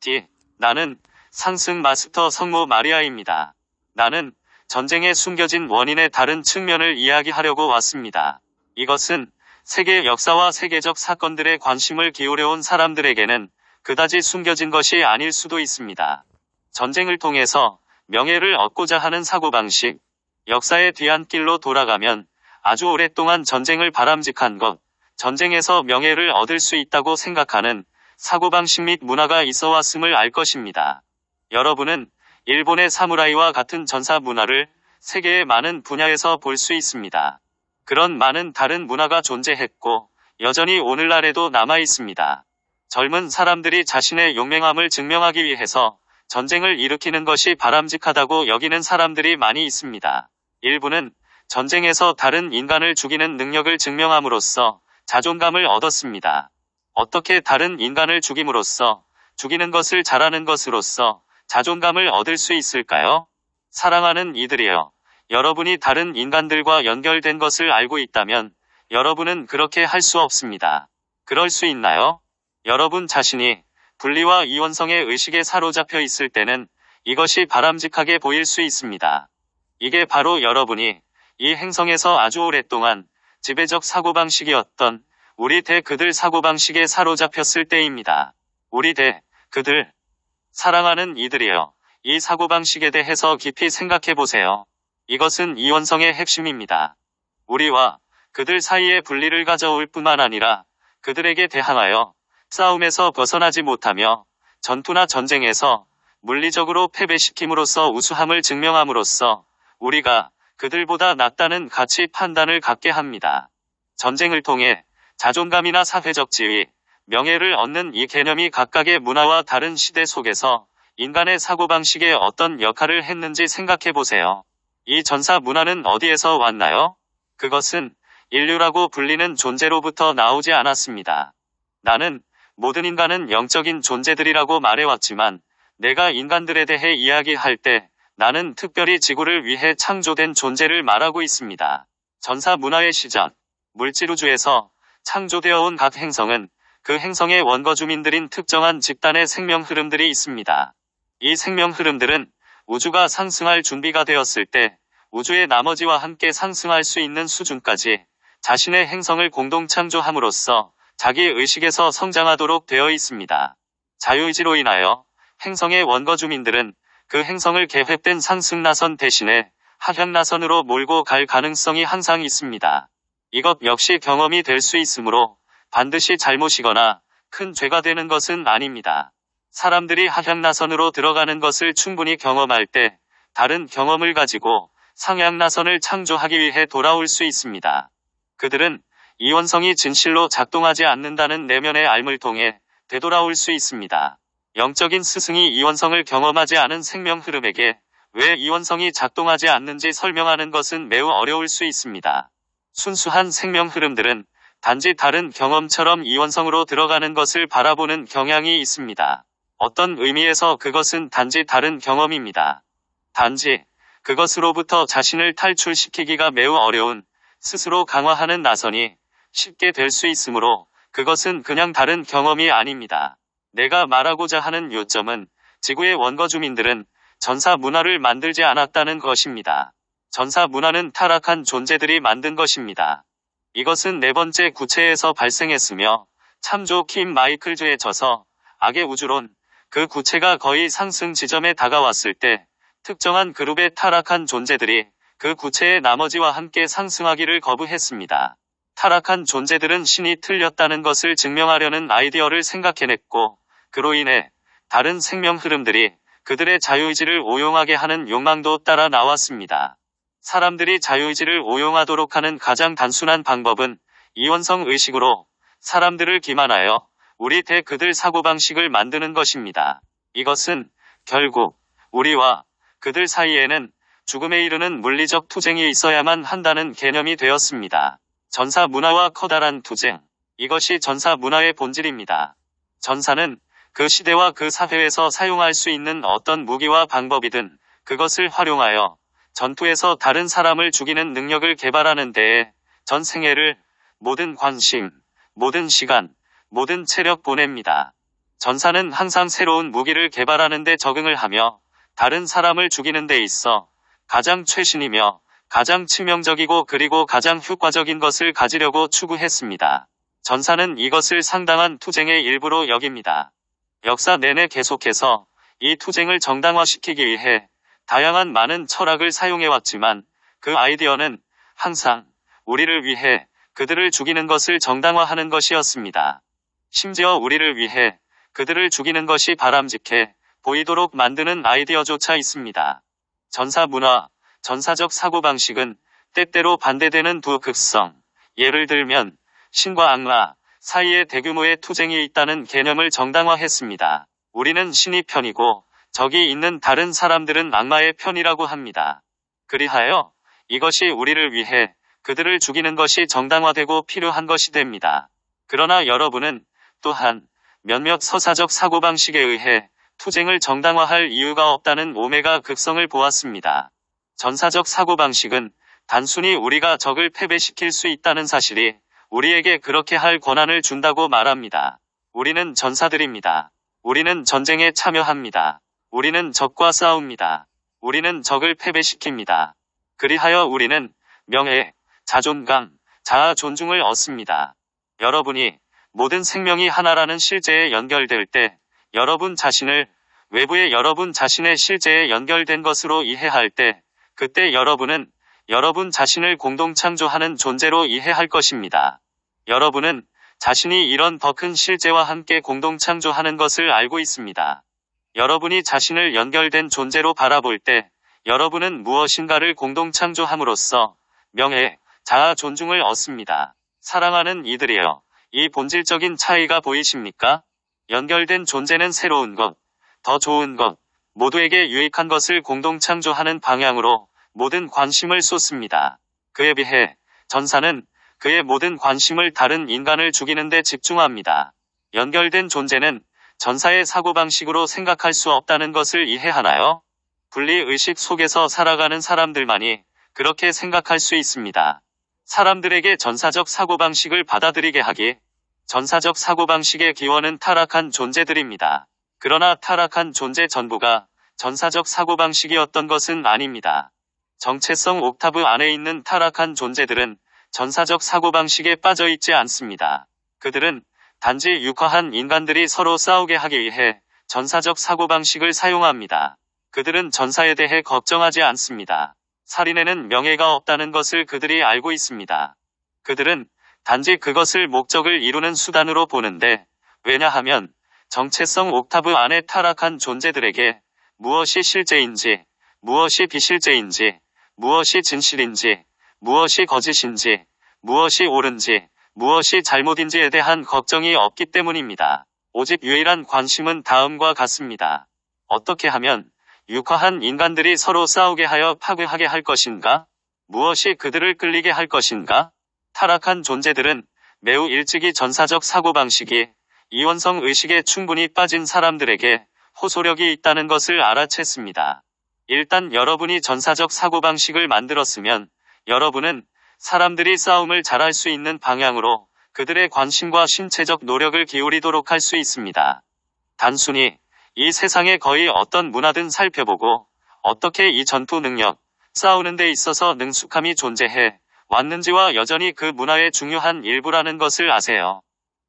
파이티. 나는 상승 마스터 성모 마리아입니다. 나는 전쟁에 숨겨진 원인의 다른 측면을 이야기하려고 왔습니다. 이것은 세계 역사와 세계적 사건들에 관심을 기울여온 사람들에게는 그다지 숨겨진 것이 아닐 수도 있습니다. 전쟁을 통해서 명예를 얻고자 하는 사고방식. 역사의 뒤안길로 돌아가면 아주 오랫동안 전쟁을 바람직한 것, 전쟁에서 명예를 얻을 수 있다고 생각하는 사고방식 및 문화가 있어 왔음을 알 것입니다. 여러분은 일본의 사무라이와 같은 전사 문화를 세계의 많은 분야에서 볼 수 있습니다. 그런 많은 다른 문화가 존재했고 여전히 오늘날에도 남아 있습니다. 젊은 사람들이 자신의 용맹함을 증명하기 위해서 전쟁을 일으키는 것이 바람직하다고 여기는 사람들이 많이 있습니다. 일부는 전쟁에서 다른 인간을 죽이는 능력을 증명함으로써 자존감을 얻었습니다. 어떻게 다른 인간을 죽임으로써, 죽이는 것을 잘하는 것으로써 자존감을 얻을 수 있을까요? 사랑하는 이들이여, 여러분이 다른 인간들과 연결된 것을 알고 있다면 여러분은 그렇게 할 수 없습니다. 그럴 수 있나요? 여러분 자신이 분리와 이원성의 의식에 사로잡혀 있을 때는 이것이 바람직하게 보일 수 있습니다. 이게 바로 여러분이 이 행성에서 아주 오랫동안 지배적 사고방식이었던 우리 그들 사고방식에 사로잡혔을 때입니다. 우리 그들. 사랑하는 이들이여, 이 사고방식에 대해서 깊이 생각해보세요. 이것은 이원성의 핵심입니다. 우리와 그들 사이의 분리를 가져올 뿐만 아니라 그들에게 대항하여 싸움에서 벗어나지 못하며 전투나 전쟁에서 물리적으로 패배시킴으로써 우수함을 증명함으로써 우리가 그들보다 낫다는 가치 판단을 갖게 합니다. 전쟁을 통해 자존감이나 사회적 지위, 명예를 얻는 이 개념이 각각의 문화와 다른 시대 속에서 인간의 사고방식에 어떤 역할을 했는지 생각해보세요. 이 전사 문화는 어디에서 왔나요? 그것은 인류라고 불리는 존재로부터 나오지 않았습니다. 나는 모든 인간은 영적인 존재들이라고 말해왔지만 내가 인간들에 대해 이야기할 때 나는 특별히 지구를 위해 창조된 존재를 말하고 있습니다. 전사 문화의 시작. 물질우주에서 창조되어 온 각 행성은 그 행성의 원거주민들인 특정한 집단의 생명 흐름들이 있습니다. 이 생명 흐름들은 우주가 상승할 준비가 되었을 때 우주의 나머지와 함께 상승할 수 있는 수준까지 자신의 행성을 공동 창조함으로써 자기 의식에서 성장하도록 되어 있습니다. 자유의지로 인하여 행성의 원거주민들은 그 행성을 계획된 상승 나선 대신에 하향 나선으로 몰고 갈 가능성이 항상 있습니다. 이것 역시 경험이 될 수 있으므로 반드시 잘못이거나 큰 죄가 되는 것은 아닙니다. 사람들이 하향 나선으로 들어가는 것을 충분히 경험할 때 다른 경험을 가지고 상향 나선을 창조하기 위해 돌아올 수 있습니다. 그들은 이원성이 진실로 작동하지 않는다는 내면의 알을 통해 되돌아올 수 있습니다. 영적인 스승이 이원성을 경험하지 않은 생명 흐름에게 왜 이원성이 작동하지 않는지 설명하는 것은 매우 어려울 수 있습니다. 순수한 생명 흐름들은 단지 다른 경험처럼 이원성으로 들어가는 것을 바라보는 경향이 있습니다. 어떤 의미에서 그것은 단지 다른 경험입니다. 단지 그것으로부터 자신을 탈출시키기가 매우 어려운 스스로 강화하는 나선이 쉽게 될 수 있으므로 그것은 그냥 다른 경험이 아닙니다. 내가 말하고자 하는 요점은 지구의 원거주민들은 전사 문화를 만들지 않았다는 것입니다. 전사 문화는 타락한 존재들이 만든 것입니다. 이것은 네 번째 구체에서 발생했으며 참조 킴 마이클즈에 져서 악의 우주론, 그 구체가 거의 상승 지점에 다가왔을 때 특정한 그룹의 타락한 존재들이 그 구체의 나머지와 함께 상승하기를 거부했습니다. 타락한 존재들은 신이 틀렸다는 것을 증명하려는 아이디어를 생각해냈고 그로 인해 다른 생명 흐름들이 그들의 자유의지를 오용하게 하는 욕망도 따라 나왔습니다. 사람들이 자유의지를 오용하도록 하는 가장 단순한 방법은 이원성 의식으로 사람들을 기만하여 우리 그들 사고방식을 만드는 것입니다. 이것은 결국 우리와 그들 사이에는 죽음에 이르는 물리적 투쟁이 있어야만 한다는 개념이 되었습니다. 전사 문화와 커다란 투쟁. 이것이 전사 문화의 본질입니다. 전사는 그 시대와 그 사회에서 사용할 수 있는 어떤 무기와 방법이든 그것을 활용하여 전투에서 다른 사람을 죽이는 능력을 개발하는 데에 전 생애를, 모든 관심, 모든 시간, 모든 체력 보냅니다. 전사는 항상 새로운 무기를 개발하는 데 적응을 하며 다른 사람을 죽이는 데 있어 가장 최신이며 가장 치명적이고 그리고 가장 효과적인 것을 가지려고 추구했습니다. 전사는 이것을 상당한 투쟁의 일부로 여깁니다. 역사 내내 계속해서 이 투쟁을 정당화시키기 위해 다양한 많은 철학을 사용해왔지만 그 아이디어는 항상 우리를 위해 그들을 죽이는 것을 정당화하는 것이었습니다. 심지어 우리를 위해 그들을 죽이는 것이 바람직해 보이도록 만드는 아이디어조차 있습니다. 전사 문화, 전사적 사고방식은 때때로 반대되는 두 극성, 예를 들면 신과 악마 사이에 대규모의 투쟁이 있다는 개념을 정당화했습니다. 우리는 신의 편이고 적이 있는 다른 사람들은 악마의 편이라고 합니다. 그리하여 이것이 우리를 위해 그들을 죽이는 것이 정당화되고 필요한 것이 됩니다. 그러나 여러분은 또한 몇몇 서사적 사고방식에 의해 투쟁을 정당화할 이유가 없다는 오메가 극성을 보았습니다. 전사적 사고방식은 단순히 우리가 적을 패배시킬 수 있다는 사실이 우리에게 그렇게 할 권한을 준다고 말합니다. 우리는 전사들입니다. 우리는 전쟁에 참여합니다. 우리는 적과 싸웁니다. 우리는 적을 패배시킵니다. 그리하여 우리는 명예, 자존감, 자아 존중을 얻습니다. 여러분이 모든 생명이 하나라는 실제에 연결될 때 여러분 자신을 외부의 여러분 자신의 실제에 연결된 것으로 이해할 때 그때 여러분은 여러분 자신을 공동 창조하는 존재로 이해할 것입니다. 여러분은 자신이 이런 더 큰 실제와 함께 공동 창조하는 것을 알고 있습니다. 여러분이 자신을 연결된 존재로 바라볼 때 여러분은 무엇인가를 공동 창조함으로써 명예, 자아 존중을 얻습니다. 사랑하는 이들이여, 이 본질적인 차이가 보이십니까? 연결된 존재는 새로운 것, 더 좋은 것, 모두에게 유익한 것을 공동 창조하는 방향으로 모든 관심을 쏟습니다. 그에 비해 전사는 그의 모든 관심을 다른 인간을 죽이는 데 집중합니다. 연결된 존재는 전사의 사고방식으로 생각할 수 없다는 것을 이해하나요? 분리의식 속에서 살아가는 사람들만이 그렇게 생각할 수 있습니다. 사람들에게 전사적 사고방식을 받아들이게 하기. 전사적 사고방식의 기원은 타락한 존재들입니다. 그러나 타락한 존재 전부가 전사적 사고방식이었던 것은 아닙니다. 정체성 옥타브 안에 있는 타락한 존재들은 전사적 사고방식에 빠져있지 않습니다. 그들은 단지 육화한 인간들이 서로 싸우게 하기 위해 전사적 사고방식을 사용합니다. 그들은 전사에 대해 걱정하지 않습니다. 살인에는 명예가 없다는 것을 그들이 알고 있습니다. 그들은 단지 그것을 목적을 이루는 수단으로 보는데, 왜냐하면 정체성 옥타브 안에 타락한 존재들에게 무엇이 실제인지, 무엇이 비실제인지, 무엇이 진실인지, 무엇이 거짓인지, 무엇이 옳은지, 무엇이 잘못인지에 대한 걱정이 없기 때문입니다. 오직 유일한 관심은 다음과 같습니다. 어떻게 하면 육화한 인간들이 서로 싸우게 하여 파괴하게 할 것인가? 무엇이 그들을 끌리게 할 것인가? 타락한 존재들은 매우 일찍이 전사적 사고방식이 이원성 의식에 충분히 빠진 사람들에게 호소력이 있다는 것을 알아챘습니다. 일단 여러분이 전사적 사고방식을 만들었으면 여러분은 사람들이 싸움을 잘할 수 있는 방향으로 그들의 관심과 신체적 노력을 기울이도록 할 수 있습니다. 단순히 이 세상의 거의 어떤 문화든 살펴보고 어떻게 이 전투 능력, 싸우는 데 있어서 능숙함이 존재해 왔는지와 여전히 그 문화의 중요한 일부라는 것을 아세요.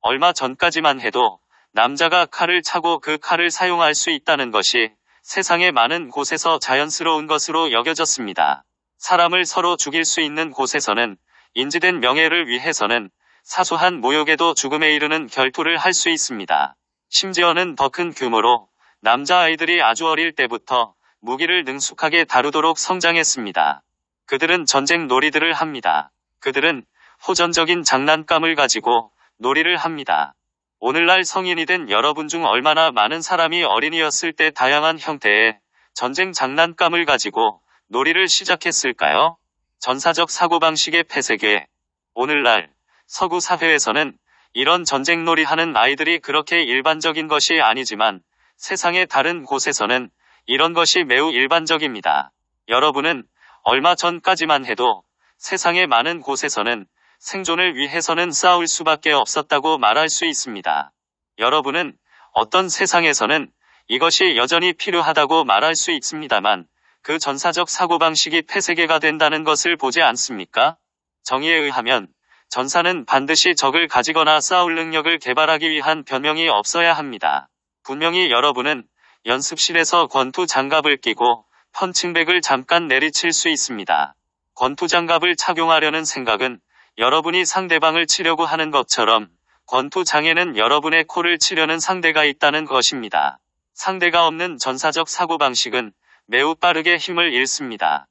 얼마 전까지만 해도 남자가 칼을 차고 그 칼을 사용할 수 있다는 것이 세상의 많은 곳에서 자연스러운 것으로 여겨졌습니다. 사람을 서로 죽일 수 있는 곳에서는 인지된 명예를 위해서는 사소한 모욕에도 죽음에 이르는 결투를 할 수 있습니다. 심지어는 더 큰 규모로 남자아이들이 아주 어릴 때부터 무기를 능숙하게 다루도록 성장했습니다. 그들은 전쟁 놀이들을 합니다. 그들은 호전적인 장난감을 가지고 놀이를 합니다. 오늘날 성인이 된 여러분 중 얼마나 많은 사람이 어린이였을 때 다양한 형태의 전쟁 장난감을 가지고 놀이를 시작했을까요? 전사적 사고방식의 폐쇄계. 오늘날 서구 사회에서는 이런 전쟁놀이 하는 아이들이 그렇게 일반적인 것이 아니지만 세상의 다른 곳에서는 이런 것이 매우 일반적입니다. 여러분은 얼마 전까지만 해도 세상의 많은 곳에서는 생존을 위해서는 싸울 수밖에 없었다고 말할 수 있습니다. 여러분은 어떤 세상에서는 이것이 여전히 필요하다고 말할 수 있습니다만 그 전사적 사고방식이 폐쇄계가 된다는 것을 보지 않습니까? 정의에 의하면 전사는 반드시 적을 가지거나 싸울 능력을 개발하기 위한 변명이 없어야 합니다. 분명히 여러분은 연습실에서 권투 장갑을 끼고 펀칭백을 잠깐 내리칠 수 있습니다. 권투 장갑을 착용하려는 생각은 여러분이 상대방을 치려고 하는 것처럼 권투장에는 여러분의 코를 치려는 상대가 있다는 것입니다. 상대가 없는 전사적 사고방식은 매우 빠르게 힘을 잃습니다.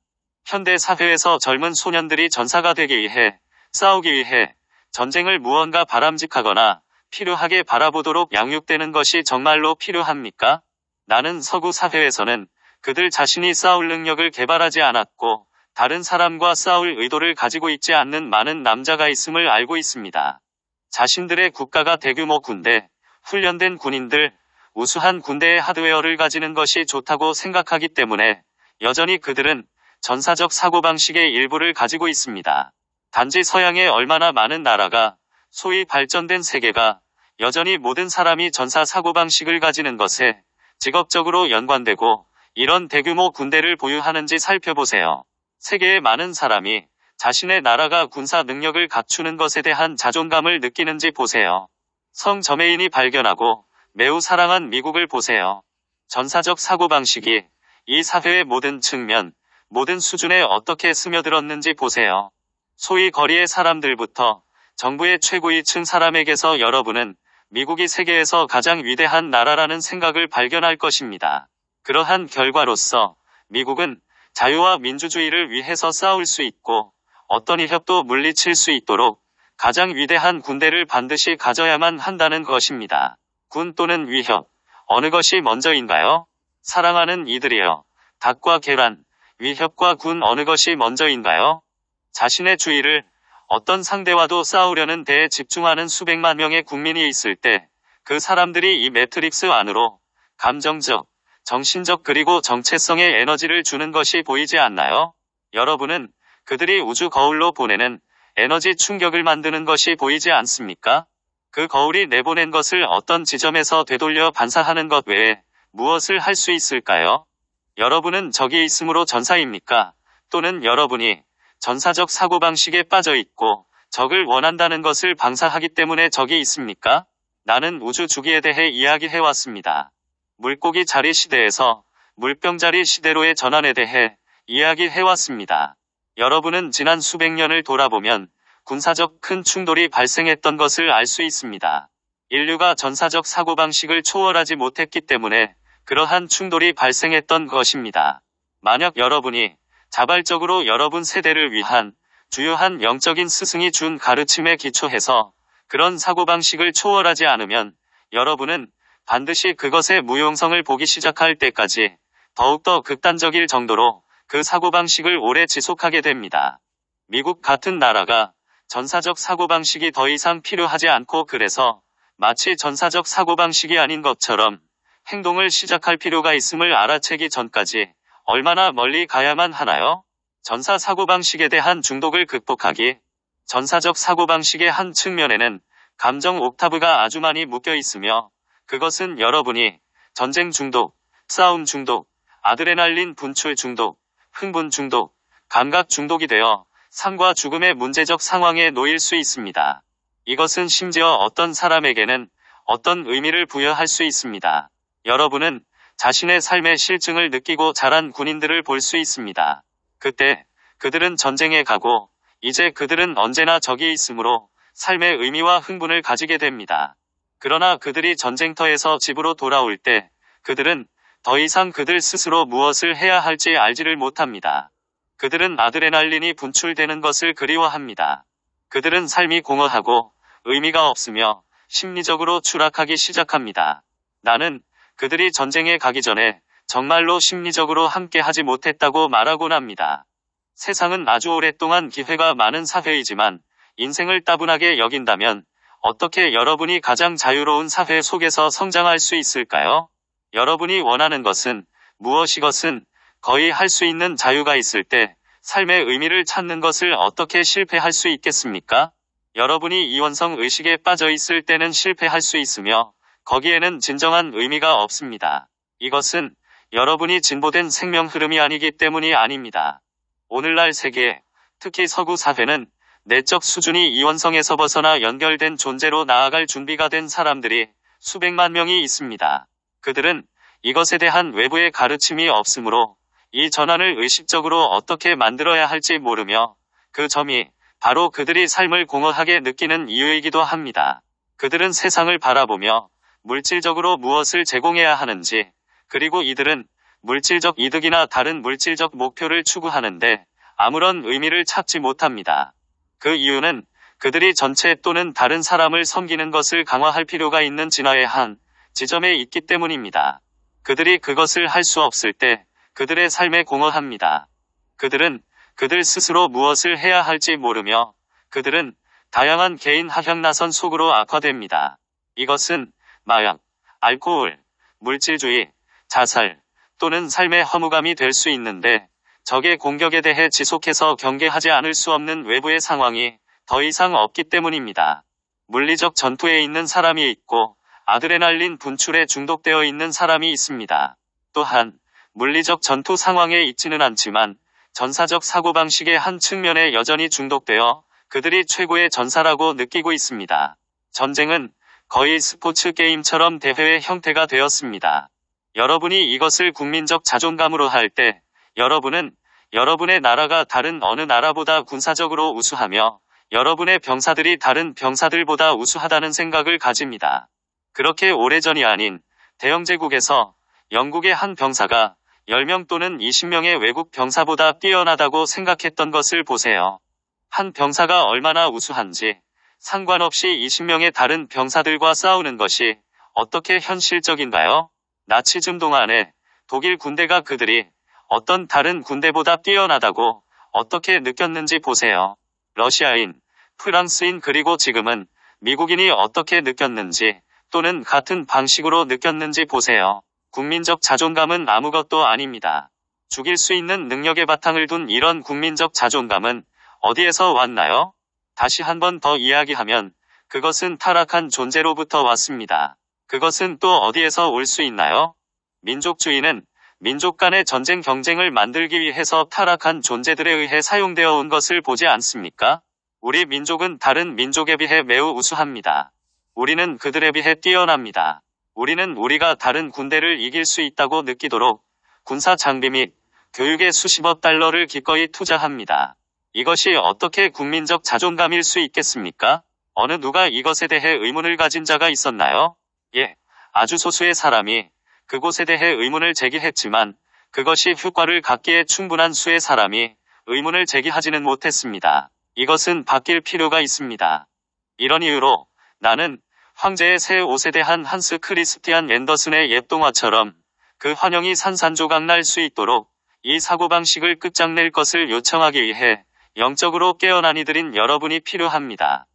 현대 사회에서 젊은 소년들이 전사가 되기 위해 싸우기 위해 전쟁을 무언가 바람직하거나 필요하게 바라보도록 양육되는 것이 정말로 필요합니까? 나는 서구 사회에서는 그들 자신이 싸울 능력을 개발하지 않았고 다른 사람과 싸울 의도를 가지고 있지 않는 많은 남자가 있음을 알고 있습니다. 자신들의 국가가 대규모 군대, 훈련된 군인들, 우수한 군대의 하드웨어를 가지는 것이 좋다고 생각하기 때문에 여전히 그들은 전사적 사고방식의 일부를 가지고 있습니다. 단지 서양의 얼마나 많은 나라가 소위 발전된 세계가 여전히 모든 사람이 전사 사고방식을 가지는 것에 직업적으로 연관되고 이런 대규모 군대를 보유하는지 살펴보세요. 세계의 많은 사람이 자신의 나라가 군사 능력을 갖추는 것에 대한 자존감을 느끼는지 보세요. 성 저메인이 발견하고 매우 사랑한 미국을 보세요. 전사적 사고방식이 이 사회의 모든 측면, 모든 수준에 어떻게 스며들었는지 보세요. 소위 거리의 사람들부터 정부의 최고위층 사람에게서 여러분은 미국이 세계에서 가장 위대한 나라라는 생각을 발견할 것입니다. 그러한 결과로서 미국은 자유와 민주주의를 위해서 싸울 수 있고 어떤 위협도 물리칠 수 있도록 가장 위대한 군대를 반드시 가져야만 한다는 것입니다. 군 또는 위협, 어느 것이 먼저인가요? 사랑하는 이들이여, 닭과 계란, 위협과 군 어느 것이 먼저인가요? 자신의 주의를 어떤 상대와도 싸우려는 데에 집중하는 수백만 명의 국민이 있을 때 그 사람들이 이 매트릭스 안으로 감정적, 정신적 그리고 정체성의 에너지를 주는 것이 보이지 않나요? 여러분은 그들이 우주 거울로 보내는 에너지 충격을 만드는 것이 보이지 않습니까? 그 거울이 내보낸 것을 어떤 지점에서 되돌려 반사하는 것 외에 무엇을 할 수 있을까요? 여러분은 적이 있으므로 전사입니까? 또는 여러분이 전사적 사고방식에 빠져 있고 적을 원한다는 것을 방사하기 때문에 적이 있습니까? 나는 우주 주기에 대해 이야기해왔습니다. 물고기 자리 시대에서 물병 자리 시대로의 전환에 대해 이야기해왔습니다. 여러분은 지난 수백 년을 돌아보면 군사적 큰 충돌이 발생했던 것을 알 수 있습니다. 인류가 전사적 사고방식을 초월하지 못했기 때문에 그러한 충돌이 발생했던 것입니다. 만약 여러분이 자발적으로 여러분 세대를 위한 주요한 영적인 스승이 준 가르침에 기초해서 그런 사고방식을 초월하지 않으면 여러분은 반드시 그것의 무용성을 보기 시작할 때까지 더욱더 극단적일 정도로 그 사고방식을 오래 지속하게 됩니다. 미국 같은 나라가 전사적 사고방식이 더 이상 필요하지 않고 그래서 마치 전사적 사고방식이 아닌 것처럼 행동을 시작할 필요가 있음을 알아채기 전까지 얼마나 멀리 가야만 하나요? 전사 사고방식에 대한 중독을 극복하기. 전사적 사고방식의 한 측면에는 감정 옥타브가 아주 많이 묶여 있으며 그것은 여러분이 전쟁 중독, 싸움 중독, 아드레날린 분출 중독, 흥분 중독, 감각 중독이 되어 삶과 죽음의 문제적 상황에 놓일 수 있습니다. 이것은 심지어 어떤 사람에게는 어떤 의미를 부여할 수 있습니다. 여러분은 자신의 삶의 실증을 느끼고 자란 군인들을 볼 수 있습니다. 그때 그들은 전쟁에 가고 이제 그들은 언제나 적이 있으므로 삶의 의미와 흥분을 가지게 됩니다. 그러나 그들이 전쟁터에서 집으로 돌아올 때 그들은 더 이상 그들 스스로 무엇을 해야 할지 알지를 못합니다. 그들은 아드레날린이 분출되는 것을 그리워합니다. 그들은 삶이 공허하고 의미가 없으며 심리적으로 추락하기 시작합니다. 나는 그들이 전쟁에 가기 전에 정말로 심리적으로 함께 하지 못했다고 말하곤 합니다. 세상은 아주 오랫동안 기회가 많은 사회이지만 인생을 따분하게 여긴다면 어떻게 여러분이 가장 자유로운 사회 속에서 성장할 수 있을까요? 여러분이 원하는 것은 무엇이것은 거의 할 수 있는 자유가 있을 때 삶의 의미를 찾는 것을 어떻게 실패할 수 있겠습니까? 여러분이 이원성 의식에 빠져 있을 때는 실패할 수 있으며 거기에는 진정한 의미가 없습니다. 이것은 여러분이 진보된 생명 흐름이 아니기 때문이 아닙니다. 오늘날 세계, 특히 서구 사회는 내적 수준이 이원성에서 벗어나 연결된 존재로 나아갈 준비가 된 사람들이 수백만 명이 있습니다. 그들은 이것에 대한 외부의 가르침이 없으므로 이 전환을 의식적으로 어떻게 만들어야 할지 모르며 그 점이 바로 그들이 삶을 공허하게 느끼는 이유이기도 합니다. 그들은 세상을 바라보며 물질적으로 무엇을 제공해야 하는지, 그리고 이들은 물질적 이득이나 다른 물질적 목표를 추구하는데 아무런 의미를 찾지 못합니다. 그 이유는 그들이 전체 또는 다른 사람을 섬기는 것을 강화할 필요가 있는 진화의 한 지점에 있기 때문입니다. 그들이 그것을 할 수 없을 때 그들의 삶에 공허합니다. 그들은 그들 스스로 무엇을 해야 할지 모르며 그들은 다양한 개인 하향나선 속으로 악화됩니다. 이것은 마약, 알코올, 물질주의, 자살 또는 삶의 허무감이 될 수 있는데 적의 공격에 대해 지속해서 경계하지 않을 수 없는 외부의 상황이 더 이상 없기 때문입니다. 물리적 전투에 있는 사람이 있고 아드레날린 분출에 중독되어 있는 사람이 있습니다. 또한 물리적 전투 상황에 있지는 않지만 전사적 사고방식의 한 측면에 여전히 중독되어 그들이 최고의 전사라고 느끼고 있습니다. 전쟁은 거의 스포츠 게임처럼 대회의 형태가 되었습니다. 여러분이 이것을 국민적 자존감으로 할 때 여러분은 여러분의 나라가 다른 어느 나라보다 군사적으로 우수하며 여러분의 병사들이 다른 병사들보다 우수하다는 생각을 가집니다. 그렇게 오래전이 아닌 대영제국에서 영국의 한 병사가 10명 또는 20명의 외국 병사보다 뛰어나다고 생각했던 것을 보세요. 한 병사가 얼마나 우수한지 상관없이 20명의 다른 병사들과 싸우는 것이 어떻게 현실적인가요? 나치즘 동안에 독일 군대가 그들이 어떤 다른 군대보다 뛰어나다고 어떻게 느꼈는지 보세요. 러시아인, 프랑스인 그리고 지금은 미국인이 어떻게 느꼈는지 또는 같은 방식으로 느꼈는지 보세요. 국민적 자존감은 아무것도 아닙니다. 죽일 수 있는 능력의 바탕을 둔 이런 국민적 자존감은 어디에서 왔나요? 다시 한 번 더 이야기하면 그것은 타락한 존재로부터 왔습니다. 그것은 또 어디에서 올 수 있나요? 민족주의는 민족 간의 전쟁 경쟁을 만들기 위해서 타락한 존재들에 의해 사용되어 온 것을 보지 않습니까? 우리 민족은 다른 민족에 비해 매우 우수합니다. 우리는 그들에 비해 뛰어납니다. 우리는 우리가 다른 군대를 이길 수 있다고 느끼도록 군사 장비 및 교육에 수십억 달러를 기꺼이 투자합니다. 이것이 어떻게 국민적 자존감일 수 있겠습니까? 어느 누가 이것에 대해 의문을 가진 자가 있었나요? 예, 아주 소수의 사람이 그곳에 대해 의문을 제기했지만 그것이 효과를 갖기에 충분한 수의 사람이 의문을 제기하지는 못했습니다. 이것은 바뀔 필요가 있습니다. 이런 이유로 나는 황제의 새 옷에 대한 한스 크리스티안 앤더슨의 옛 동화처럼 그 환영이 산산조각 날 수 있도록 이 사고방식을 끝장낼 것을 요청하기 위해 영적으로 깨어난 이들인 여러분이 필요합니다.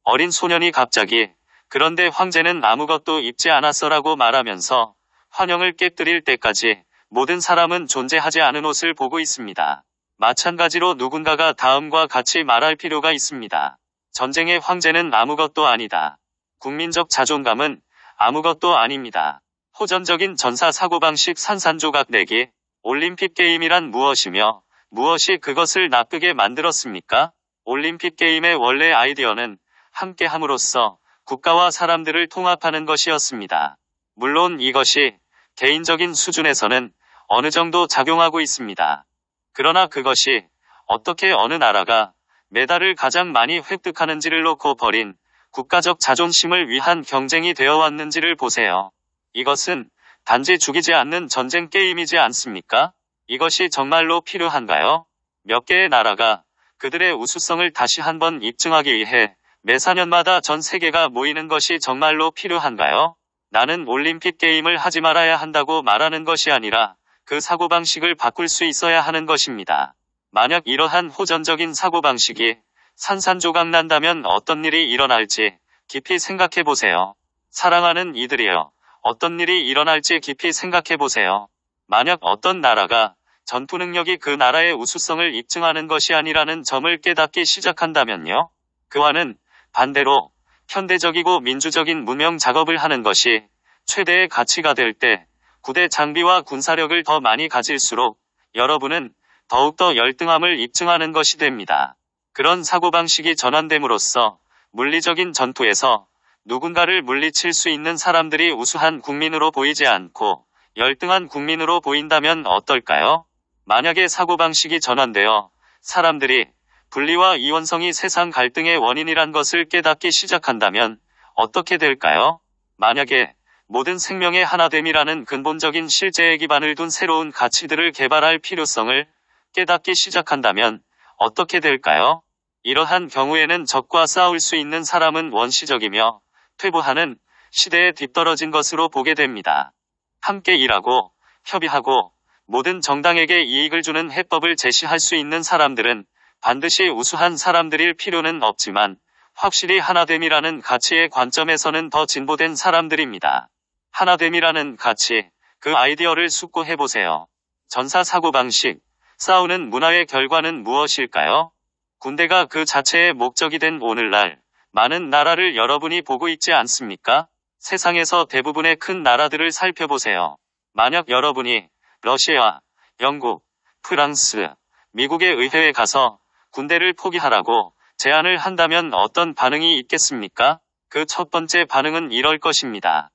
어린 소년이 갑자기 그런데 황제는 아무것도 입지 않았어라고 말하면서 환영을 깨뜨릴 때까지 모든 사람은 존재하지 않은 옷을 보고 있습니다. 마찬가지로 누군가가 다음과 같이 말할 필요가 있습니다. 전쟁의 황제는 아무것도 아니다. 국민적 자존감은 아무것도 아닙니다. 호전적인 전사 사고방식 산산조각 내기, 올림픽 게임이란 무엇이며 무엇이 그것을 나쁘게 만들었습니까? 올림픽 게임의 원래 아이디어는 함께함으로써 국가와 사람들을 통합하는 것이었습니다. 물론 이것이 개인적인 수준에서는 어느 정도 작용하고 있습니다. 그러나 그것이 어떻게 어느 나라가 메달을 가장 많이 획득하는지를 놓고 벌인 국가적 자존심을 위한 경쟁이 되어 왔는지를 보세요. 이것은 단지 죽이지 않는 전쟁 게임이지 않습니까? 이것이 정말로 필요한가요? 몇 개의 나라가 그들의 우수성을 다시 한번 입증하기 위해 매 4년마다 전 세계가 모이는 것이 정말로 필요한가요? 나는 올림픽 게임을 하지 말아야 한다고 말하는 것이 아니라 그 사고방식을 바꿀 수 있어야 하는 것입니다. 만약 이러한 호전적인 사고방식이 산산조각 난다면 어떤 일이 일어날지 깊이 생각해 보세요. 사랑하는 이들이여, 어떤 일이 일어날지 깊이 생각해 보세요. 만약 어떤 나라가 전투 능력이 그 나라의 우수성을 입증하는 것이 아니라는 점을 깨닫기 시작한다면요. 그와는 반대로 현대적이고 민주적인 문명 작업을 하는 것이 최대의 가치가 될 때 구대 장비와 군사력을 더 많이 가질수록 여러분은 더욱더 열등함을 입증하는 것이 됩니다. 그런 사고방식이 전환됨으로써 물리적인 전투에서 누군가를 물리칠 수 있는 사람들이 우수한 국민으로 보이지 않고 열등한 국민으로 보인다면 어떨까요? 만약에 사고방식이 전환되어 사람들이 분리와 이원성이 세상 갈등의 원인이란 것을 깨닫기 시작한다면 어떻게 될까요? 만약에 모든 생명의 하나됨이라는 근본적인 실제의 기반을 둔 새로운 가치들을 개발할 필요성을 깨닫기 시작한다면 어떻게 될까요? 이러한 경우에는 적과 싸울 수 있는 사람은 원시적이며 퇴보하는 시대에 뒤떨어진 것으로 보게 됩니다. 함께 일하고 협의하고 모든 정당에게 이익을 주는 해법을 제시할 수 있는 사람들은 반드시 우수한 사람들일 필요는 없지만 확실히 하나됨이라는 가치의 관점에서는 더 진보된 사람들입니다. 하나됨이라는 가치, 그 아이디어를 숙고해보세요. 전사 사고방식, 싸우는 문화의 결과는 무엇일까요? 군대가 그 자체의 목적이 된 오늘날 많은 나라를 여러분이 보고 있지 않습니까? 세상에서 대부분의 큰 나라들을 살펴보세요. 만약 여러분이 러시아, 영국, 프랑스, 미국의 의회에 가서 군대를 포기하라고 제안을 한다면 어떤 반응이 있겠습니까? 그 첫 번째 반응은 이럴 것입니다.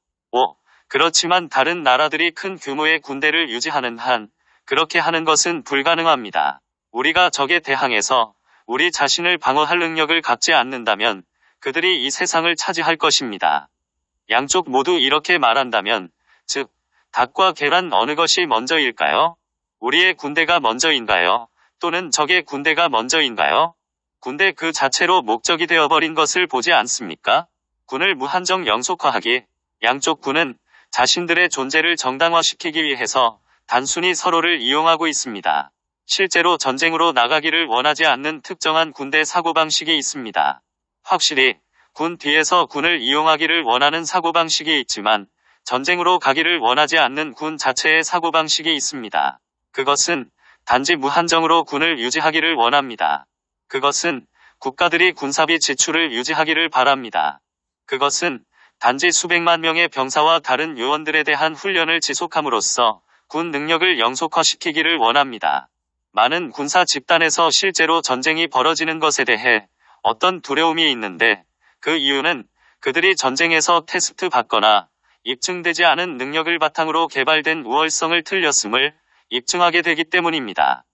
그렇지만 다른 나라들이 큰 규모의 군대를 유지하는 한 그렇게 하는 것은 불가능합니다. 우리가 적에 대항해서 우리 자신을 방어할 능력을 갖지 않는다면 그들이 이 세상을 차지할 것입니다. 양쪽 모두 이렇게 말한다면, 즉, 닭과 계란 어느 것이 먼저일까요? 우리의 군대가 먼저인가요? 또는 적의 군대가 먼저인가요? 군대 그 자체로 목적이 되어버린 것을 보지 않습니까? 군을 무한정 영속화하기, 양쪽 군은 자신들의 존재를 정당화시키기 위해서 단순히 서로를 이용하고 있습니다. 실제로 전쟁으로 나가기를 원하지 않는 특정한 군대 사고방식이 있습니다. 확실히 군 뒤에서 군을 이용하기를 원하는 사고방식이 있지만 전쟁으로 가기를 원하지 않는 군 자체의 사고방식이 있습니다. 그것은 단지 무한정으로 군을 유지하기를 원합니다. 그것은 국가들이 군사비 지출을 유지하기를 바랍니다. 그것은 단지 수백만 명의 병사와 다른 요원들에 대한 훈련을 지속함으로써 군 능력을 영속화시키기를 원합니다. 많은 군사 집단에서 실제로 전쟁이 벌어지는 것에 대해 어떤 두려움이 있는데 그 이유는 그들이 전쟁에서 테스트 받거나 입증되지 않은 능력을 바탕으로 개발된 우월성을 틀렸음을 입증하게 되기 때문입니다.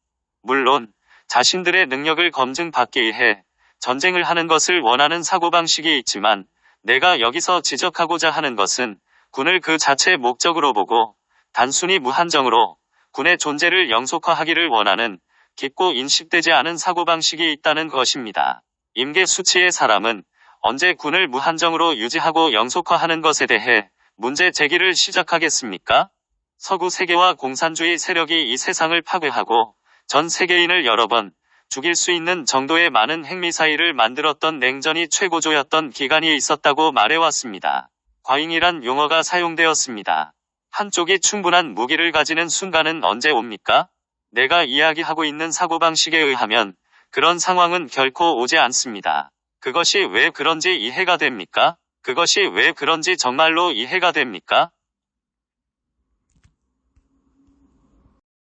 물론 자신들의 능력을 검증받기 위해 전쟁을 하는 것을 원하는 사고방식이 있지만 내가 여기서 지적하고자 하는 것은 군을 그 자체의 목적으로 보고 단순히 무한정으로 군의 존재를 영속화하기를 원하는 깊고 인식되지 않은 사고방식이 있다는 것입니다. 임계 수치의 사람은 언제 군을 무한정으로 유지하고 영속화하는 것에 대해 문제 제기를 시작하겠습니까? 서구 세계와 공산주의 세력이 이 세상을 파괴하고 전 세계인을 여러 번 죽일 수 있는 정도의 많은 핵미사일을 만들었던 냉전이 최고조였던 기간이 있었다고 말해왔습니다. 과잉이란 용어가 사용되었습니다. 한쪽이 충분한 무기를 가지는 순간은 언제 옵니까? 내가 이야기하고 있는 사고방식에 의하면 그런 상황은 결코 오지 않습니다. 그것이 왜 그런지 이해가 됩니까? 그것이 왜 그런지 정말로 이해가 됩니까?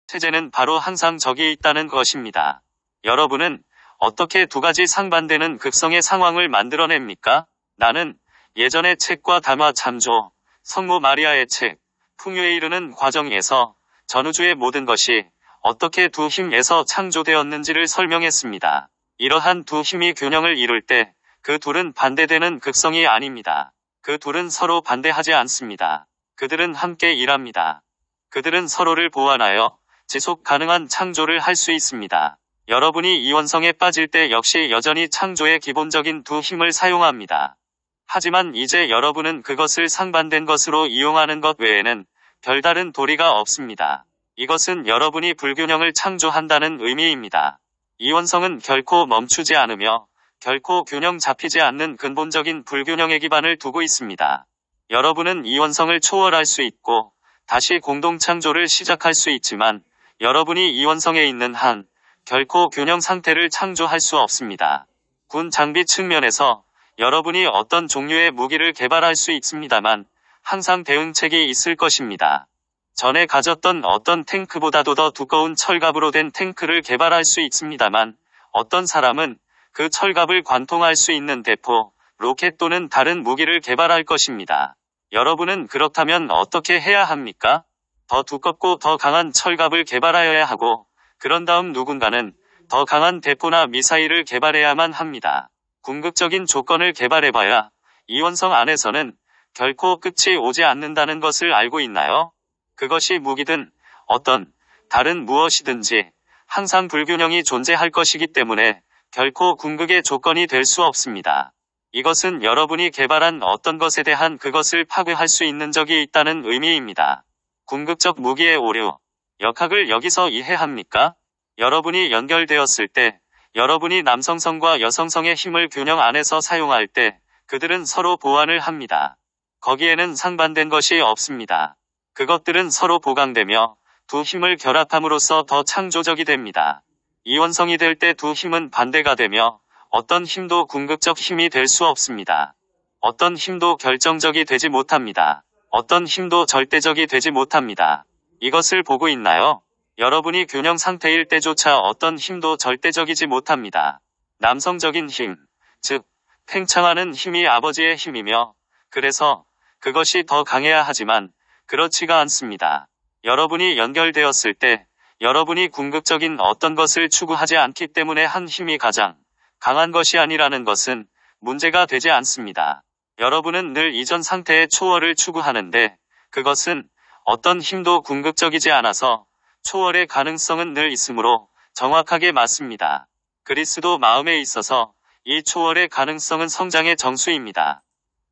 체제는 바로 항상 적이 있다는 것입니다. 여러분은 어떻게 두 가지 상반되는 극성의 상황을 만들어냅니까? 나는 예전의 책과 담화 참조, 성모 마리아의 책, 풍요에 이르는 과정에서 전우주의 모든 것이 어떻게 두 힘에서 창조되었는지를 설명했습니다. 이러한 두 힘이 균형을 이룰 때 그 둘은 반대되는 극성이 아닙니다. 그 둘은 서로 반대하지 않습니다. 그들은 함께 일합니다. 그들은 서로를 보완하여 지속 가능한 창조를 할 수 있습니다. 여러분이 이원성에 빠질 때 역시 여전히 창조의 기본적인 두 힘을 사용합니다. 하지만 이제 여러분은 그것을 상반된 것으로 이용하는 것 외에는 별다른 도리가 없습니다. 이것은 여러분이 불균형을 창조한다는 의미입니다. 이원성은 결코 멈추지 않으며 결코 균형 잡히지 않는 근본적인 불균형의 기반을 두고 있습니다. 여러분은 이원성을 초월할 수 있고 다시 공동창조를 시작할 수 있지만 여러분이 이원성에 있는 한 결코 균형 상태를 창조할 수 없습니다. 군 장비 측면에서 여러분이 어떤 종류의 무기를 개발할 수 있습니다만 항상 대응책이 있을 것입니다. 전에 가졌던 어떤 탱크보다도 더 두꺼운 철갑으로 된 탱크를 개발할 수 있습니다만 어떤 사람은 그 철갑을 관통할 수 있는 대포, 로켓 또는 다른 무기를 개발할 것입니다. 여러분은 그렇다면 어떻게 해야 합니까? 더 두껍고 더 강한 철갑을 개발하여야 하고 그런 다음 누군가는 더 강한 대포나 미사일을 개발해야만 합니다. 궁극적인 조건을 개발해봐야 이원성 안에서는 결코 끝이 오지 않는다는 것을 알고 있나요? 그것이 무기든 어떤 다른 무엇이든지 항상 불균형이 존재할 것이기 때문에 결코 궁극의 조건이 될 수 없습니다. 이것은 여러분이 개발한 어떤 것에 대한 그것을 파괴할 수 있는 적이 있다는 의미입니다. 궁극적 무기의 오류, 역학을 여기서 이해합니까? 여러분이 연결되었을 때, 여러분이 남성성과 여성성의 힘을 균형 안에서 사용할 때 그들은 서로 보완을 합니다. 거기에는 상반된 것이 없습니다. 그것들은 서로 보강되며 두 힘을 결합함으로써 더 창조적이 됩니다. 이원성이 될 때 두 힘은 반대가 되며 어떤 힘도 궁극적 힘이 될 수 없습니다. 어떤 힘도 결정적이 되지 못합니다. 어떤 힘도 절대적이 되지 못합니다. 이것을 보고 있나요? 여러분이 균형 상태일 때조차 어떤 힘도 절대적이지 못합니다. 남성적인 힘, 즉 팽창하는 힘이 아버지의 힘이며 그래서 그것이 더 강해야 하지만 그렇지가 않습니다. 여러분이 연결되었을 때 여러분이 궁극적인 어떤 것을 추구하지 않기 때문에 한 힘이 가장 강한 것이 아니라는 것은 문제가 되지 않습니다. 여러분은 늘 이전 상태의 초월을 추구하는데 그것은 어떤 힘도 궁극적이지 않아서 초월의 가능성은 늘 있으므로 정확하게 맞습니다. 그리스도 마음에 있어서 이 초월의 가능성은 성장의 정수입니다.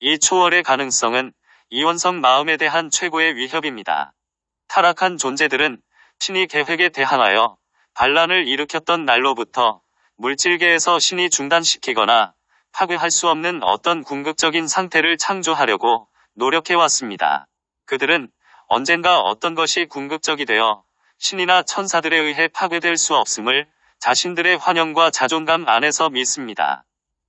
이 초월의 가능성은 이원성 마음에 대한 최고의 위협입니다. 타락한 존재들은 신이 계획에 대항하여 반란을 일으켰던 날로부터 물질계에서 신이 중단시키거나 파괴할 수 없는 어떤 궁극적인 상태를 창조하려고 노력해왔습니다. 그들은 언젠가 어떤 것이 궁극적이 되어 신이나 천사들에 의해 파괴될 수 없음을 자신들의 환영과 자존감 안에서 믿습니다.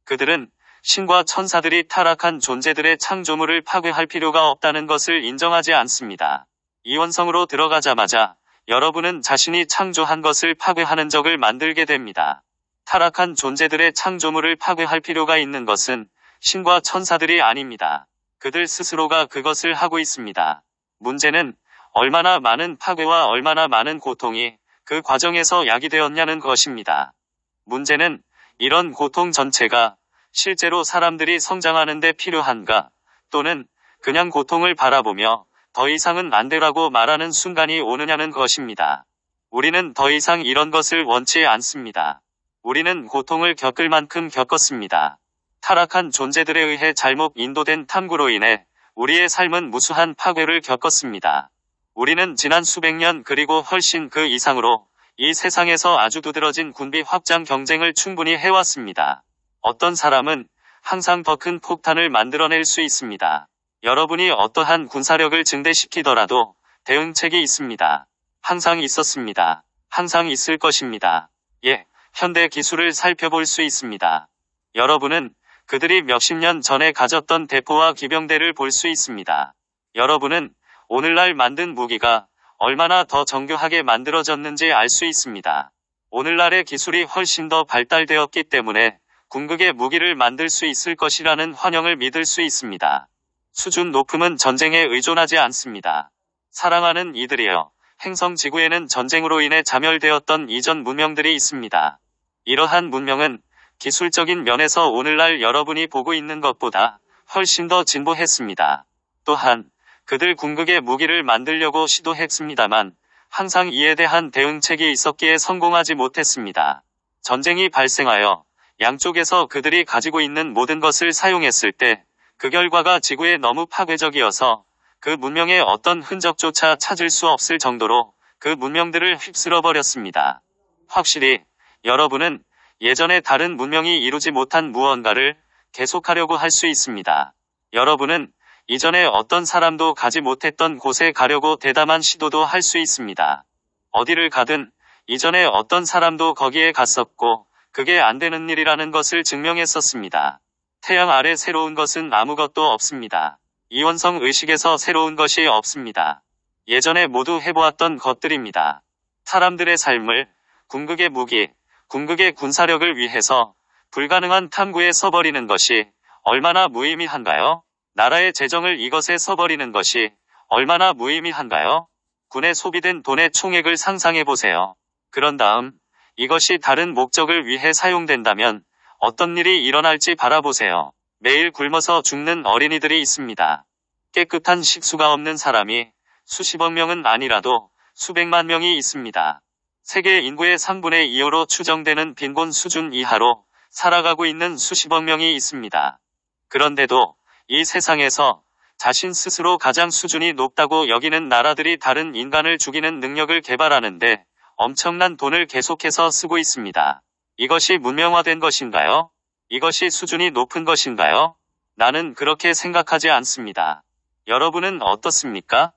그들은 신과 천사들이 타락한 존재들의 창조물을 파괴할 필요가 없다는 것을 인정하지 않습니다. 이원성으로 들어가자마자 여러분은 자신이 창조한 것을 파괴하는 적을 만들게 됩니다. 타락한 존재들의 창조물을 파괴할 필요가 있는 것은 신과 천사들이 아닙니다. 그들 스스로가 그것을 하고 있습니다. 문제는 얼마나 많은 파괴와 얼마나 많은 고통이 그 과정에서 야기되었냐는 것입니다. 문제는 이런 고통 전체가 실제로 사람들이 성장하는 데 필요한가 또는 그냥 고통을 바라보며 더 이상은 안 되라고 말하는 순간이 오느냐는 것입니다. 우리는 더 이상 이런 것을 원치 않습니다. 우리는 고통을 겪을 만큼 겪었습니다. 타락한 존재들에 의해 잘못 인도된 탐구로 인해 우리의 삶은 무수한 파괴를 겪었습니다. 우리는 지난 수백 년 그리고 훨씬 그 이상으로 이 세상에서 아주 두드러진 군비 확장 경쟁을 충분히 해왔습니다. 어떤 사람은 항상 더 큰 폭탄을 만들어낼 수 있습니다. 여러분이 어떠한 군사력을 증대시키더라도 대응책이 있습니다. 항상 있었습니다. 항상 있을 것입니다. 현대 기술을 살펴볼 수 있습니다. 여러분은 그들이 몇십 년 전에 가졌던 대포와 기병대를 볼 수 있습니다. 여러분은 오늘날 만든 무기가 얼마나 더 정교하게 만들어졌는지 알 수 있습니다. 오늘날의 기술이 훨씬 더 발달되었기 때문에 궁극의 무기를 만들 수 있을 것이라는 환영을 믿을 수 있습니다. 수준 높음은 전쟁에 의존하지 않습니다. 사랑하는 이들이여, 행성 지구에는 전쟁으로 인해 자멸되었던 이전 문명들이 있습니다. 이러한 문명은 기술적인 면에서 오늘날 여러분이 보고 있는 것보다 훨씬 더 진보했습니다. 또한 그들 궁극의 무기를 만들려고 시도했습니다만 항상 이에 대한 대응책이 있었기에 성공하지 못했습니다. 전쟁이 발생하여 양쪽에서 그들이 가지고 있는 모든 것을 사용했을 때 그 결과가 지구에 너무 파괴적이어서 그 문명의 어떤 흔적조차 찾을 수 없을 정도로 그 문명들을 휩쓸어 버렸습니다. 확실히 여러분은 예전에 다른 문명이 이루지 못한 무언가를 계속하려고 할 수 있습니다. 여러분은 이전에 어떤 사람도 가지 못했던 곳에 가려고 대담한 시도도 할 수 있습니다. 어디를 가든 이전에 어떤 사람도 거기에 갔었고 그게 안 되는 일이라는 것을 증명했었습니다. 태양 아래 새로운 것은 아무것도 없습니다. 이원성 의식에서 새로운 것이 없습니다. 예전에 모두 해보았던 것들입니다. 사람들의 삶을 궁극의 무기, 궁극의 군사력을 위해서 불가능한 탐구에 써버리는 것이 얼마나 무의미한가요? 나라의 재정을 이것에 써버리는 것이 얼마나 무의미한가요? 군에 소비된 돈의 총액을 상상해보세요. 그런 다음 이것이 다른 목적을 위해 사용된다면 어떤 일이 일어날지 바라보세요. 매일 굶어서 죽는 어린이들이 있습니다. 깨끗한 식수가 없는 사람이 수십억 명은 아니라도 수백만 명이 있습니다. 세계 인구의 3분의 2로 추정되는 빈곤 수준 이하로 살아가고 있는 수십억 명이 있습니다. 그런데도 이 세상에서 자신 스스로 가장 수준이 높다고 여기는 나라들이 다른 인간을 죽이는 능력을 개발하는데 엄청난 돈을 계속해서 쓰고 있습니다. 이것이 문명화된 것인가요? 이것이 수준이 높은 것인가요? 나는 그렇게 생각하지 않습니다. 여러분은 어떻습니까?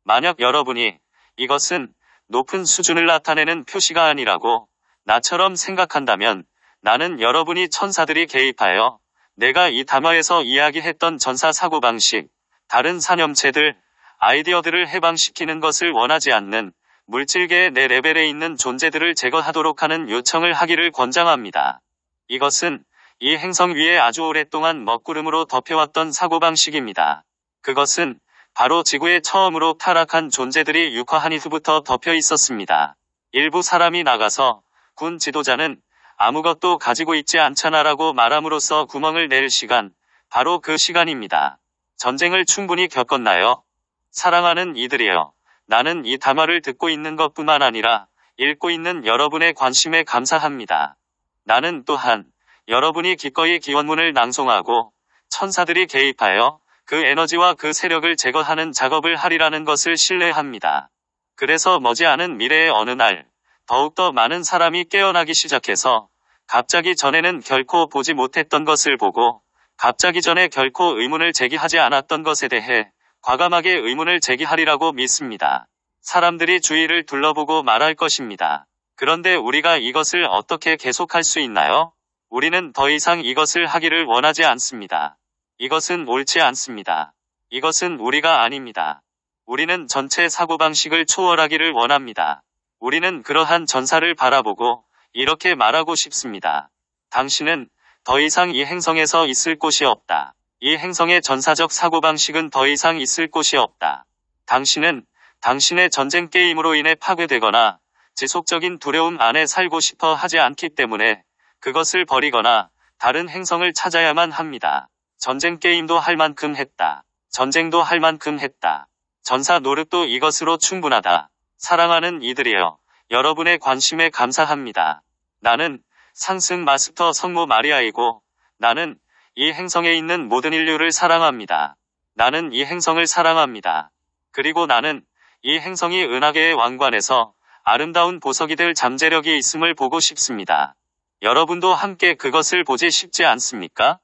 만약 여러분이 이것은 높은 수준을 나타내는 표시가 아니라고 나처럼 생각한다면 나는 여러분이 천사들이 개입하여 내가 이 담화에서 이야기했던 전사 사고방식, 다른 산염체들, 아이디어들을 해방시키는 것을 원하지 않는 물질계의 내 레벨에 있는 존재들을 제거하도록 하는 요청을 하기를 권장합니다. 이것은 이 행성 위에 아주 오랫동안 먹구름으로 덮여왔던 사고방식입니다. 그것은 바로 지구에 처음으로 타락한 존재들이 육화한 이후부터 덮여 있었습니다. 일부 사람이 나가서 군 지도자는 아무것도 가지고 있지 않잖아라고 말함으로써 구멍을 낼 시간, 바로 그 시간입니다. 전쟁을 충분히 겪었나요? 사랑하는 이들이여, 나는 이 담화를 듣고 있는 것뿐만 아니라 읽고 있는 여러분의 관심에 감사합니다. 나는 또한 여러분이 기꺼이 기원문을 낭송하고 천사들이 개입하여 그 에너지와 그 세력을 제거하는 작업을 하리라는 것을 신뢰합니다. 그래서 머지않은 미래의 어느 날 더욱더 많은 사람이 깨어나기 시작해서 갑자기 전에는 결코 보지 못했던 것을 보고 갑자기 전에 결코 의문을 제기하지 않았던 것에 대해 과감하게 의문을 제기하리라고 믿습니다. 사람들이 주위를 둘러보고 말할 것입니다. 그런데 우리가 이것을 어떻게 계속할 수 있나요? 우리는 더 이상 이것을 하기를 원하지 않습니다. 이것은 옳지 않습니다. 이것은 우리가 아닙니다. 우리는 전체 사고방식을 초월하기를 원합니다. 우리는 그러한 전사를 바라보고 이렇게 말하고 싶습니다. 당신은 더 이상 이 행성에서 있을 곳이 없다. 이 행성의 전사적 사고방식은 더 이상 있을 곳이 없다. 당신은 당신의 전쟁 게임으로 인해 파괴되거나 지속적인 두려움 안에 살고 싶어 하지 않기 때문에 그것을 버리거나 다른 행성을 찾아야만 합니다. 전쟁 게임도 할 만큼 했다. 전쟁도 할 만큼 했다. 전사 노릇도 이것으로 충분하다. 사랑하는 이들이여, 여러분의 관심에 감사합니다. 나는 상승 마스터 성모 마리아이고 나는 이 행성에 있는 모든 인류를 사랑합니다. 나는 이 행성을 사랑합니다. 그리고 나는 이 행성이 은하계의 왕관에서 아름다운 보석이 될 잠재력이 있음을 보고 싶습니다. 여러분도 함께 그것을 보지 싶지 않습니까?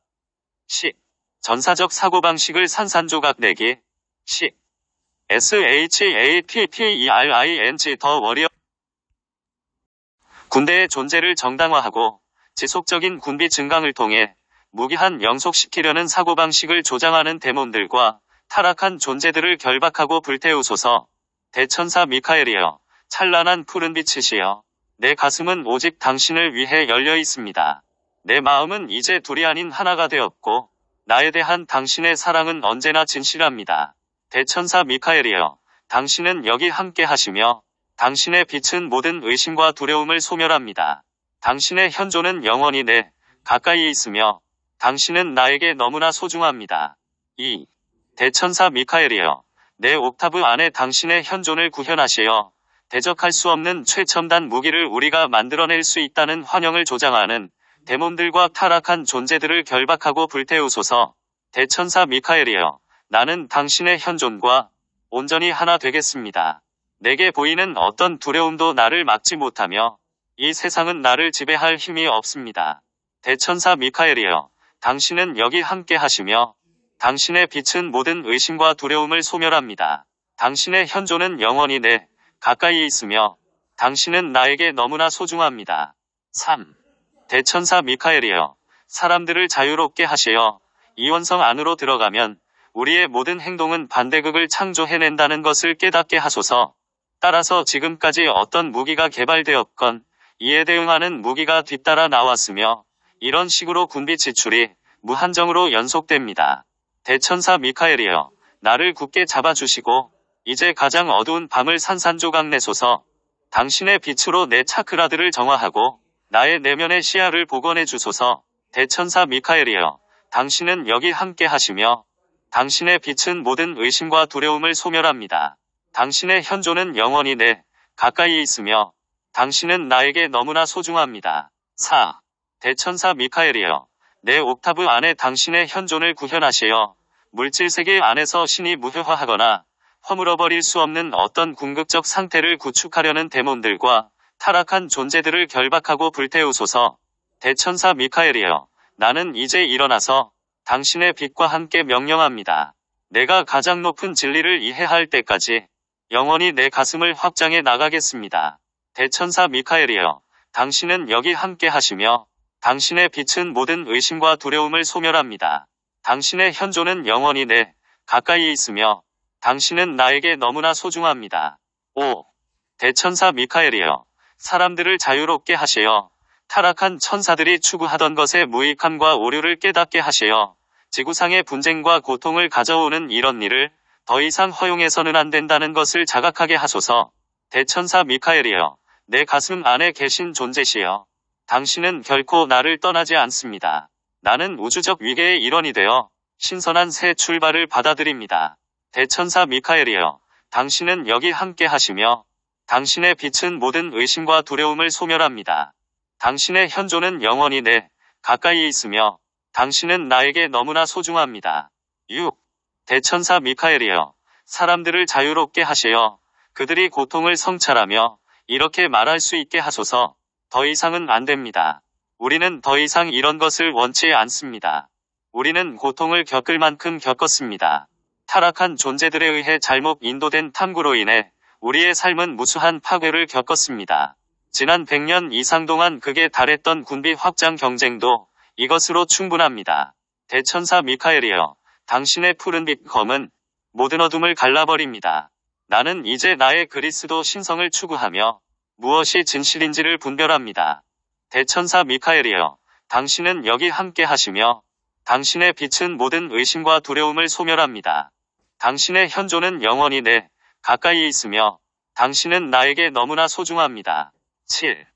10. 전사적 사고방식을 산산조각 내기. 10. SHAPPERING 더 워리어. 군대의 존재를 정당화하고 지속적인 군비 증강을 통해 무기한 영속시키려는 사고방식을 조장하는 데몬들과 타락한 존재들을 결박하고 불태우소서. 대천사 미카엘이여, 찬란한 푸른 빛이시여, 내 가슴은 오직 당신을 위해 열려 있습니다. 내 마음은 이제 둘이 아닌 하나가 되었고 나에 대한 당신의 사랑은 언제나 진실합니다. 대천사 미카엘이여, 당신은 여기 함께 하시며 당신의 빛은 모든 의심과 두려움을 소멸합니다. 당신의 현존은 영원히 내 가까이 있으며 당신은 나에게 너무나 소중합니다. 2. 대천사 미카엘이여, 내 옥타브 안에 당신의 현존을 구현하시어 대적할 수 없는 최첨단 무기를 우리가 만들어낼 수 있다는 환영을 조장하는 데몬들과 타락한 존재들을 결박하고 불태우소서. 대천사 미카엘이여, 나는 당신의 현존과 온전히 하나 되겠습니다. 내게 보이는 어떤 두려움도 나를 막지 못하며 이 세상은 나를 지배할 힘이 없습니다. 대천사 미카엘이여, 당신은 여기 함께 하시며 당신의 빛은 모든 의심과 두려움을 소멸합니다. 당신의 현존은 영원히 내 가까이 있으며 당신은 나에게 너무나 소중합니다. 3. 대천사 미카엘이여, 사람들을 자유롭게 하시어 이원성 안으로 들어가면 우리의 모든 행동은 반대극을 창조해낸다는 것을 깨닫게 하소서. 따라서 지금까지 어떤 무기가 개발되었건 이에 대응하는 무기가 뒤따라 나왔으며 이런 식으로 군비 지출이 무한정으로 연속됩니다. 대천사 미카엘이여, 나를 굳게 잡아주시고 이제 가장 어두운 밤을 산산조각 내소서. 당신의 빛으로 내 차크라들을 정화하고 나의 내면의 시야를 복원해 주소서. 대천사 미카엘이여, 당신은 여기 함께 하시며 당신의 빛은 모든 의심과 두려움을 소멸합니다. 당신의 현존은 영원히 내 가까이 있으며 당신은 나에게 너무나 소중합니다. 4. 대천사 미카엘이여, 내 옥타브 안에 당신의 현존을 구현하시어 물질 세계 안에서 신이 무효화하거나 허물어버릴 수 없는 어떤 궁극적 상태를 구축하려는 데몬들과 타락한 존재들을 결박하고 불태우소서. 대천사 미카엘이여, 나는 이제 일어나서 당신의 빛과 함께 명령합니다. 내가 가장 높은 진리를 이해할 때까지 영원히 내 가슴을 확장해 나가겠습니다. 대천사 미카엘이여, 당신은 여기 함께 하시며 당신의 빛은 모든 의심과 두려움을 소멸합니다. 당신의 현존은 영원히 내 가까이 있으며 당신은 나에게 너무나 소중합니다. 5. 대천사 미카엘이여, 사람들을 자유롭게 하시어 타락한 천사들이 추구하던 것의 무익함과 오류를 깨닫게 하시어 지구상의 분쟁과 고통을 가져오는 이런 일을 더 이상 허용해서는 안 된다는 것을 자각하게 하소서. 대천사 미카엘이여, 내 가슴 안에 계신 존재시여, 당신은 결코 나를 떠나지 않습니다. 나는 우주적 위계의 일원이 되어 신선한 새 출발을 받아들입니다. 대천사 미카엘이여, 당신은 여기 함께 하시며 당신의 빛은 모든 의심과 두려움을 소멸합니다. 당신의 현존은 영원히 내 가까이 있으며 당신은 나에게 너무나 소중합니다. 6. 대천사 미카엘이여, 사람들을 자유롭게 하시어 그들이 고통을 성찰하며 이렇게 말할 수 있게 하소서. 더 이상은 안 됩니다. 우리는 더 이상 이런 것을 원치 않습니다. 우리는 고통을 겪을 만큼 겪었습니다. 타락한 존재들에 의해 잘못 인도된 탐구로 인해 우리의 삶은 무수한 파괴를 겪었습니다. 지난 100년 이상 동안 극에 달했던 군비 확장 경쟁도 이것으로 충분합니다. 대천사 미카엘이여, 당신의 푸른빛 검은 모든 어둠을 갈라버립니다. 나는 이제 나의 그리스도 신성을 추구하며 무엇이 진실인지를 분별합니다. 대천사 미카엘이여, 당신은 여기 함께 하시며 당신의 빛은 모든 의심과 두려움을 소멸합니다. 당신의 현존은 영원히 내 가까이 있으며 당신은 나에게 너무나 소중합니다. 7.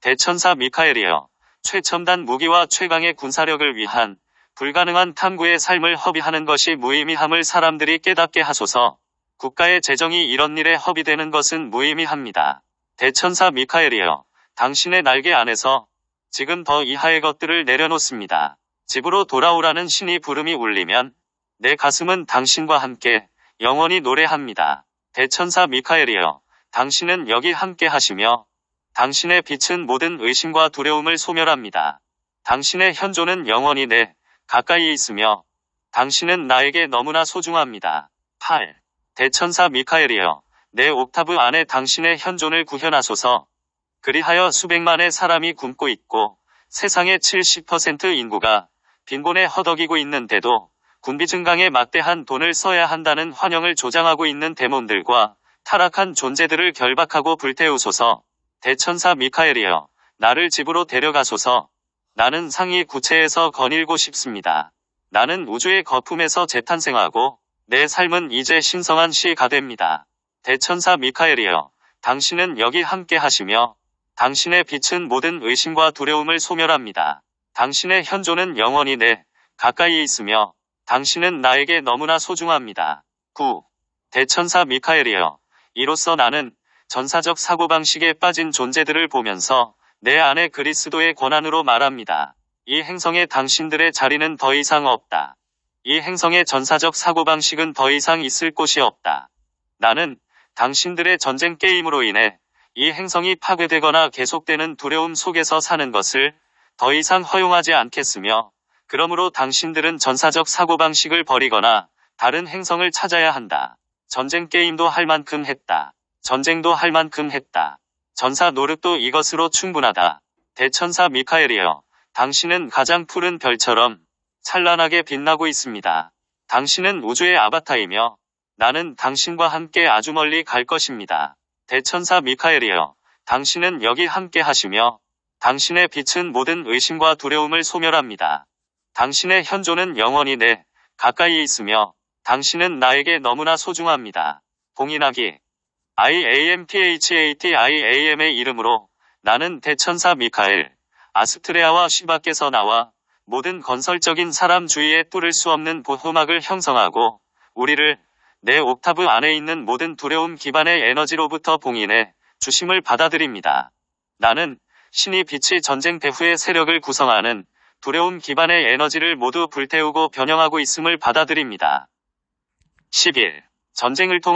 대천사 미카엘이여, 최첨단 무기와 최강의 군사력을 위한 불가능한 탐구의 삶을 허비하는 것이 무의미함을 사람들이 깨닫게 하소서. 국가의 재정이 이런 일에 허비되는 것은 무의미합니다. 대천사 미카엘이여, 당신의 날개 안에서 지금 더 이하의 것들을 내려놓습니다. 집으로 돌아오라는 신이 부름이 울리면 내 가슴은 당신과 함께 영원히 노래합니다. 대천사 미카엘이여, 당신은 여기 함께 하시며 당신의 빛은 모든 의심과 두려움을 소멸합니다. 당신의 현존은 영원히 내 가까이 있으며 당신은 나에게 너무나 소중합니다. 8. 대천사 미카엘이여, 내 옥타브 안에 당신의 현존을 구현하소서. 그리하여 수백만의 사람이 굶고 있고 세상의 70% 인구가 빈곤에 허덕이고 있는데도 군비 증강에 막대한 돈을 써야 한다는 환영을 조장하고 있는 데몬들과 타락한 존재들을 결박하고 불태우소서. 대천사 미카엘이여, 나를 집으로 데려가소서. 나는 상위 구체에서 거닐고 싶습니다. 나는 우주의 거품에서 재탄생하고 내 삶은 이제 신성한 시가 됩니다. 대천사 미카엘이여, 당신은 여기 함께 하시며 당신의 빛은 모든 의심과 두려움을 소멸합니다. 당신의 현존은 영원히 내 가까이 있으며 당신은 나에게 너무나 소중합니다. 9. 대천사 미카엘이여, 이로써 나는 전사적 사고방식에 빠진 존재들을 보면서 내 안에 그리스도의 권한으로 말합니다. 이 행성에 당신들의 자리는 더 이상 없다. 이 행성의 전사적 사고방식은 더 이상 있을 곳이 없다. 나는 당신들의 전쟁 게임으로 인해 이 행성이 파괴되거나 계속되는 두려움 속에서 사는 것을 더 이상 허용하지 않겠으며, 그러므로 당신들은 전사적 사고방식을 버리거나 다른 행성을 찾아야 한다. 전쟁 게임도 할 만큼 했다. 전쟁도 할 만큼 했다. 전사 노릇도 이것으로 충분하다. 대천사 미카엘이여, 당신은 가장 푸른 별처럼 찬란하게 빛나고 있습니다. 당신은 우주의 아바타이며 나는 당신과 함께 아주 멀리 갈 것입니다. 대천사 미카엘이여, 당신은 여기 함께 하시며 당신의 빛은 모든 의심과 두려움을 소멸합니다. 당신의 현존은 영원히 내 가까이 있으며 당신은 나에게 너무나 소중합니다. 봉인하기. IAMPHATIAM의 이름으로 나는 대천사 미카엘, 아스트레아와 시바께서 나와 모든 건설적인 사람 주위에 뚫을 수 없는 보호막을 형성하고 우리를 내 옥타브 안에 있는 모든 두려움 기반의 에너지로부터 봉인해 주심을 받아들입니다. 나는 신이 빛의 전쟁 배후의 세력을 구성하는 두려움 기반의 에너지를 모두 불태우고 변형하고 있음을 받아들입니다. 11. 전쟁을 통한